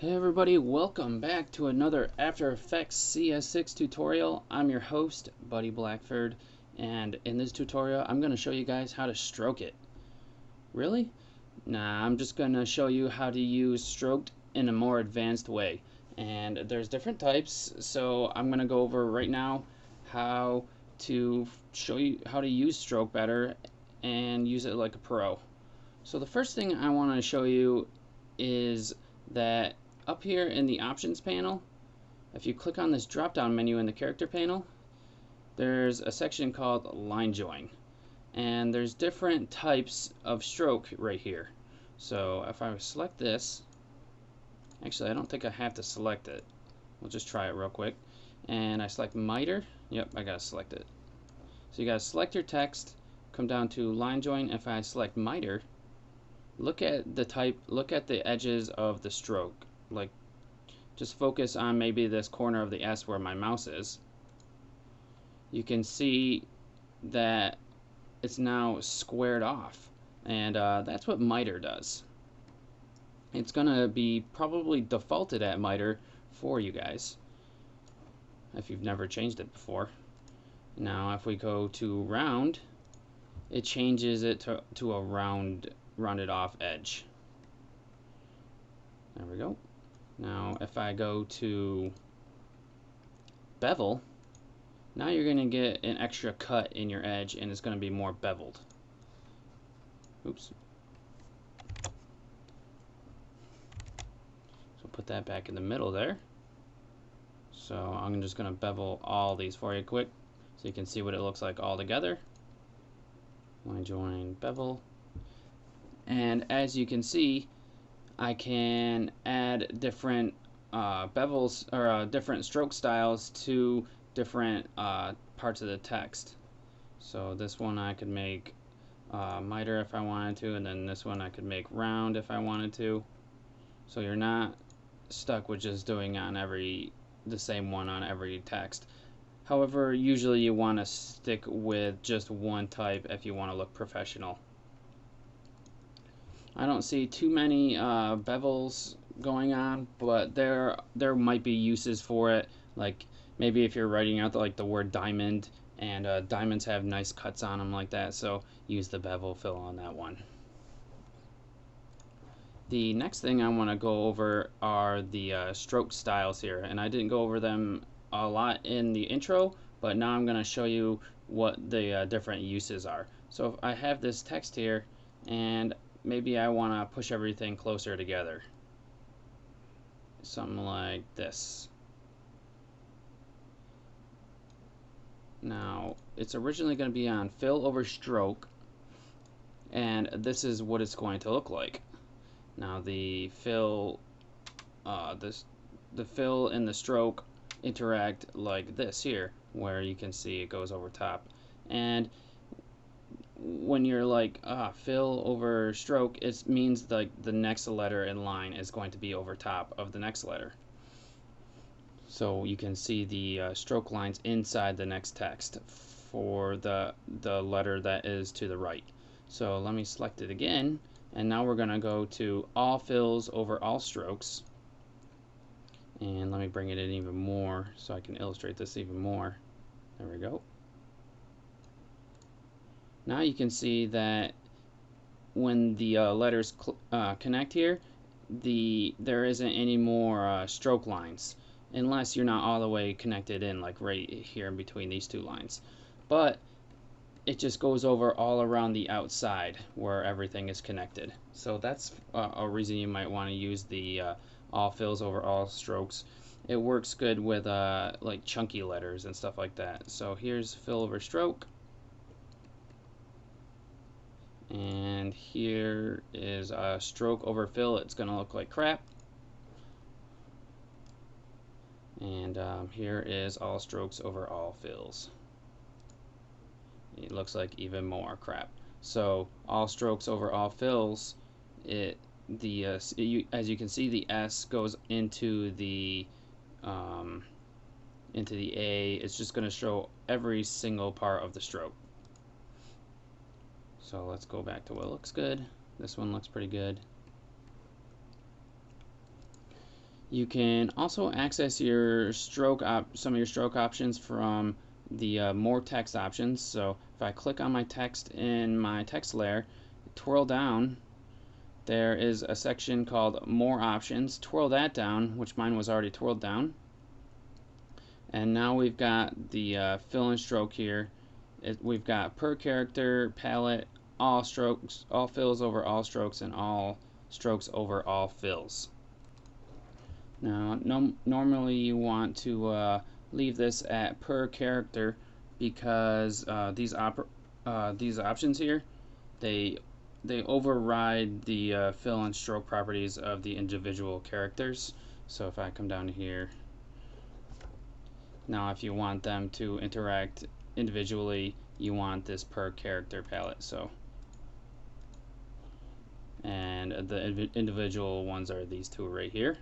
Hey everybody, welcome back to another After Effects CS6 tutorial. I'm your host, Buddy Blackford, and in this tutorial I'm going to show you guys how to stroke it. Really? Nah, I'm just going to show you how to use stroked in a more advanced way. And there's different types, so I'm going to go over right now how to show you how to use stroke better and use it like a pro. So the first thing I want to show you is that up here in the options panel, if you click on this drop down menu in the character panel, there's a section called line join, and there's different types of stroke right here. So if I select this, actually I don't think I have to select it, we'll just try it real quick, and I select miter. Yep, I gotta select it. So you gotta select your text, come down to line join. If I select miter, look at the edges of the stroke. Like, just focus on maybe this corner of the S where my mouse is. You can see that it's now squared off, and that's what miter does. It's gonna be probably defaulted at miter for you guys if you've never changed it before. Now if we go to round, it changes it to a rounded off edge. There we go. Now if I go to bevel, now you're going to get an extra cut in your edge and it's going to be more beveled. Oops. So put that back in the middle there. So I'm just going to bevel all these for you quick so you can see what it looks like all together. Line join, bevel. And as you can see, I can add different bevels or different stroke styles to different parts of the text. So this one I could make miter if I wanted to, and then this one I could make round if I wanted to. So you're not stuck with just doing the same one on every text. However, usually you want to stick with just one type if you want to look professional. I don't see too many bevels going on, but there might be uses for it. Like maybe if you're writing out the word diamond, and diamonds have nice cuts on them like that, so use the bevel fill on that one. The next thing I want to go over are the stroke styles here, and I didn't go over them a lot in the intro, but now I'm going to show you what the different uses are. So if I have this text here, and maybe I want to push everything closer together. Something like this. Now, it's originally going to be on fill over stroke, and this is what it's going to look like. Now, the fill and the stroke interact like this here, where you can see it goes over top. And when you're like fill over stroke, it means like the next letter in line is going to be over top of the next letter. So you can see the stroke lines inside the next text for the letter that is to the right. So let me select it again, and now we're going to go to all fills over all strokes. And let me bring it in even more so I can illustrate this even more. There we go. Now you can see that when the letters connect here, there isn't any more stroke lines, unless you're not all the way connected in, like right here in between these two lines. But it just goes over all around the outside where everything is connected. So that's a reason you might want to use the all fills over all strokes. It works good with like chunky letters and stuff like that. So here's fill over stroke. And here is a stroke over fill. It's going to look like crap. And here is all strokes over all fills. It looks like even more crap. So all strokes over all fills, as you can see, the S goes into the A. It's just going to show every single part of the stroke. So let's go back to what looks good. This one looks pretty good. You can also access your some of your stroke options from the more text options. So if I click on my text in my text layer, twirl down, there is a section called more options. Twirl that down, which mine was already twirled down. And now we've got the fill and stroke here. We've got per character, palette, all strokes, all fills over all strokes, and all strokes over all fills. Now, normally you want to leave this at per character because these options here, they override the fill and stroke properties of the individual characters. So if I come down here, now if you want them to interact individually, you want this per character palette. So, and the individual ones are these two right here.